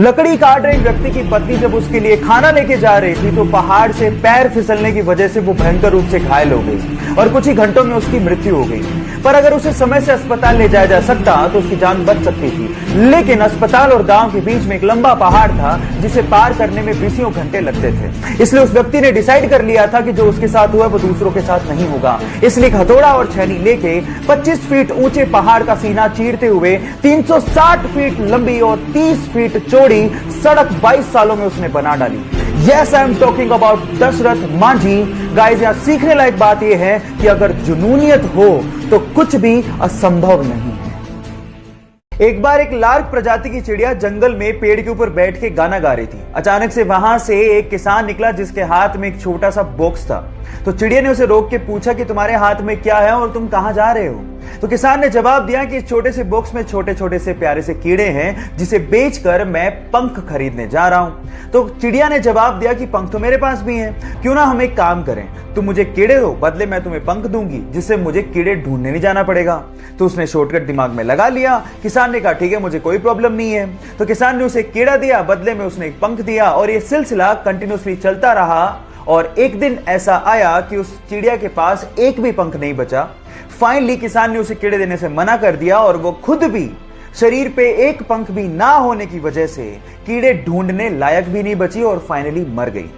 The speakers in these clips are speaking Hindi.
लकड़ी काट रहे व्यक्ति की पत्नी जब उसके लिए खाना लेके जा रही थी तो पहाड़ से पैर फिसलने की वजह से वो भयंकर रूप से घायल हो गई और कुछ ही घंटों में उसकी मृत्यु हो गई। पर अगर उसे समय से अस्पताल ले जाया जा सकता तो उसकी जान बच सकती थी, लेकिन अस्पताल और गांव के बीच में एक लंबा पहाड़ था जिसे पार करने में बीसियों घंटे लगते थे। इसलिए उस व्यक्ति ने डिसाइड कर लिया था कि जो उसके साथ हुआ वो दूसरों के साथ नहीं होगा। इसलिए हथौड़ा और छेनी लेके 25 फीट ऊंचे पहाड़ का सीना चीरते हुए 360 फीट लंबी और 30 फीट चौड़ी सड़क 22 सालों में उसने बना डाली। Yes, I am talking about Dashrath Manjhi. Guys, यहां सीखने लायक बात यह है कि अगर जुनूनियत हो तो कुछ भी असंभव नहीं है। एक बार एक लार्क प्रजाति की चिड़िया जंगल में पेड़ के ऊपर बैठ के गाना गा रही थी। अचानक से वहां से एक किसान निकला जिसके हाथ में एक छोटा सा बॉक्स था। तो चिड़िया ने उसे रोक के पूछा कि तुम्हारे हाथ में क्या है और तुम कहां जा रहे हो। तो किसान ने जवाब दिया कि इस छोटे से बॉक्स में छोटे छोटे से प्यारे से कीड़े हैं जिसे बेचकर मैं पंख खरीदने जा रहा हूं। तो चिड़िया ने जवाब दिया कि पंख तो मेरे पास भी हैं, क्यों ना हम एक काम करें, तुम मुझे कीड़े दो, बदले मैं तुम्हें पंख दूंगी जिससे मुझे कीड़े ढूंढने नहीं जाना पड़ेगा। तो उसने शॉर्टकट दिमाग में लगा लिया। किसान ने कहा ठीक है, मुझे कोई प्रॉब्लम नहीं है। तो किसान ने उसे कीड़ा दिया, बदले में उसने एक पंख दिया और यह सिलसिला कंटिन्यूसली चलता रहा। और एक दिन ऐसा आया कि उस चिड़िया के पास एक भी पंख नहीं बचा। फाइनली किसान ने उसे कीड़े देने से मना कर दिया और वो खुद भी शरीर पे एक पंख भी ना होने की वजह से कीड़े ढूंढने लायक भी नहीं बची और फाइनली मर गई।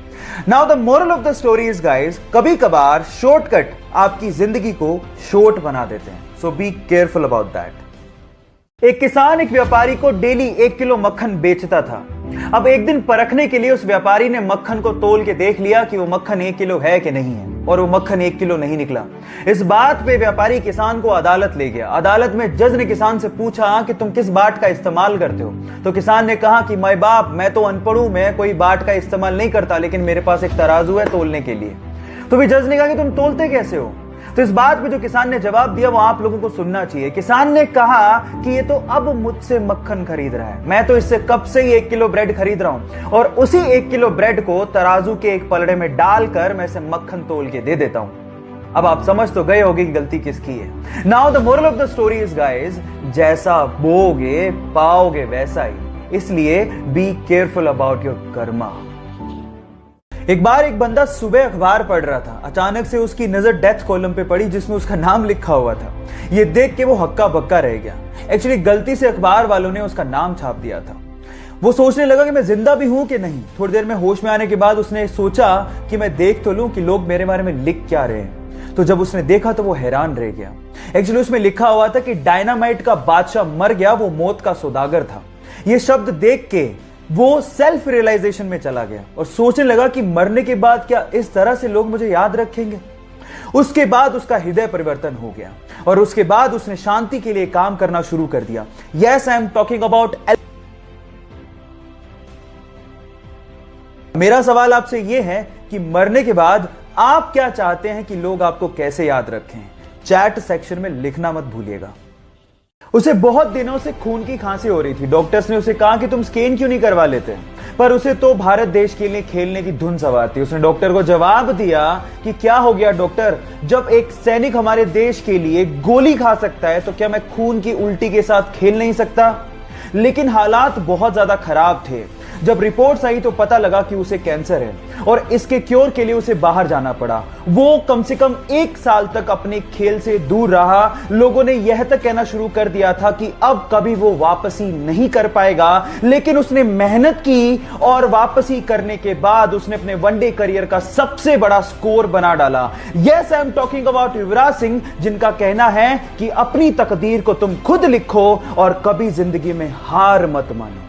Now the moral of the story is guys, कभी कभार शॉर्टकट आपकी जिंदगी को शॉर्ट बना देते हैं, सो बी केयरफुल अबाउट दैट। एक किसान एक व्यापारी को डेली 1 किलो मक्खन बेचता था। अब एक दिन परखने के लिए उस व्यापारी ने मक्खन को तोल के देख लिया कि वो मक्खन 1 किलो है कि नहीं है, और वो मक्खन 1 किलो नहीं निकला। इस बात पे व्यापारी किसान को अदालत ले गया। अदालत में जज ने किसान से पूछा कि तुम किस बाट का इस्तेमाल करते हो। तो किसान ने कहा कि माय बाप, मैं तो अनपढ़ हूं, मैं कोई बाट का इस्तेमाल नहीं करता, लेकिन मेरे पास एक तराजू है तोलने के लिए। तो भी जज ने कहा कि तुम तोलते कैसे हो। तो इस बात पे जो किसान ने जवाब दिया वो आप लोगों को सुनना चाहिए। किसान ने कहा कि ये तो अब मुझसे मक्खन खरीद रहा है, मैं तो इससे कब से ही 1 किलो ब्रेड खरीद रहा हूं और उसी 1 किलो ब्रेड को तराजू के एक पलड़े में डालकर मैं इसे मक्खन तोल के दे देता हूं। अब आप समझ तो गए होंगे कि गलती किसकी है। Now the moral of the story is guys, जैसा बोओगे पाओगे वैसा ही, इसलिए be careful about your Karma. एक बार एक बंदा सुबह अखबार पढ़ रहा था। अचानक से उसकी नजर डेथ कॉलम पे पड़ी जिसमें उसका नाम लिखा हुआ था। ये देख के वो हक्का बक्का रह गया। एक्चुअली गलती से अखबार वालों ने उसका नाम छाप दिया था। वो सोचने लगा कि मैं जिंदा भी हूं कि नहीं। थोड़ी देर में होश में आने के बाद उसने सोचा कि मैं देख तो लूं कि लोग मेरे बारे में लिख क्या रहे हैं। तो जब उसने देखा तो वो हैरान रह गया। एक्चुअली उसमें लिखा हुआ था कि डायनामाइट का बादशाह मर गया, वो मौत का सौदागर था। ये शब्द देख के वो सेल्फ रियलाइजेशन में चला गया और सोचने लगा कि मरने के बाद क्या इस तरह से लोग मुझे याद रखेंगे। उसके बाद उसका हृदय परिवर्तन हो गया और उसके बाद उसने शांति के लिए काम करना शुरू कर दिया। Yes, I am talking about. मेरा सवाल आपसे यह है कि मरने के बाद आप क्या चाहते हैं कि लोग आपको कैसे याद रखें। चैट सेक्शन में लिखना मत भूलिएगा। उसे बहुत दिनों से खून की खांसी हो रही थी। डॉक्टर्स ने उसे कहा कि तुम स्कैन क्यों नहीं करवा लेते, पर उसे तो भारत देश के लिए खेलने की धुन सवार थी। उसने डॉक्टर को जवाब दिया कि क्या हो गया डॉक्टर, जब एक सैनिक हमारे देश के लिए गोली खा सकता है तो क्या मैं खून की उल्टी के साथ खेल नहीं सकता। लेकिन हालात बहुत ज्यादा खराब थे। जब रिपोर्ट्स आई तो पता लगा कि उसे कैंसर है और इसके क्योर के लिए उसे बाहर जाना पड़ा। वो कम से कम 1 साल तक अपने खेल से दूर रहा। लोगों ने यह तक कहना शुरू कर दिया था कि अब कभी वो वापसी नहीं कर पाएगा, लेकिन उसने मेहनत की और वापसी करने के बाद उसने अपने वनडे करियर का सबसे बड़ा स्कोर बना डाला। Yes, I am talking about Yuvraj Singh, जिनका कहना है कि अपनी तकदीर को तुम खुद लिखो और कभी जिंदगी में हार मत मानो।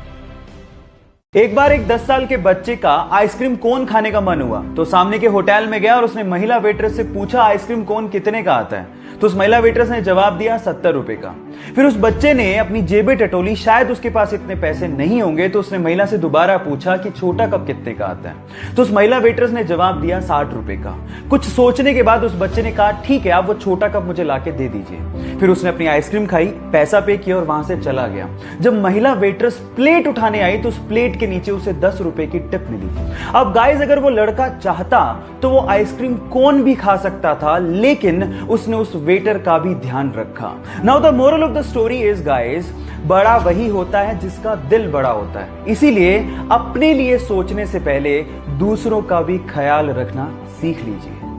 एक बार एक 10 साल के बच्चे का आइसक्रीम कोन खाने का मन हुआ तो सामने के होटल में गया और उसने महिला वेट्रेस से पूछा आइसक्रीम कोन कितने का आता है। तो उस महिला वेट्रेस ने जवाब दिया 70 रुपए का। फिर उस बच्चे ने अपनी जेबें टटोली, शायद उसके पास इतने पैसे नहीं होंगे, तो उसने महिला से दोबारा पूछा कि छोटा कप कितने का आता है। तो उस महिला वेट्रेस ने जवाब दिया 60 रुपए का। कुछ सोचने के बाद उस बच्चे ने कहा ठीक है, आप वो छोटा कप मुझे लाके दे दीजिए। फिर उसने अपनी आइसक्रीम खाई, पैसा पे किया और वहां से चला गया। जब महिला वेट्रेस प्लेट उठाने आई तो उस प्लेट के नीचे उसे 10 रुपए की टिप मिली। अब गाइस, अगर वो लड़का चाहता तो वो आइसक्रीम कोन भी खा सकता था, लेकिन उसने उस वेटर का भी ध्यान रखा। Now the moral of the story is guys, बड़ा वही होता है जिसका दिल बड़ा होता है। इसीलिए अपने लिए सोचने से पहले दूसरों का भी ख्याल रखना सीख लीजिए।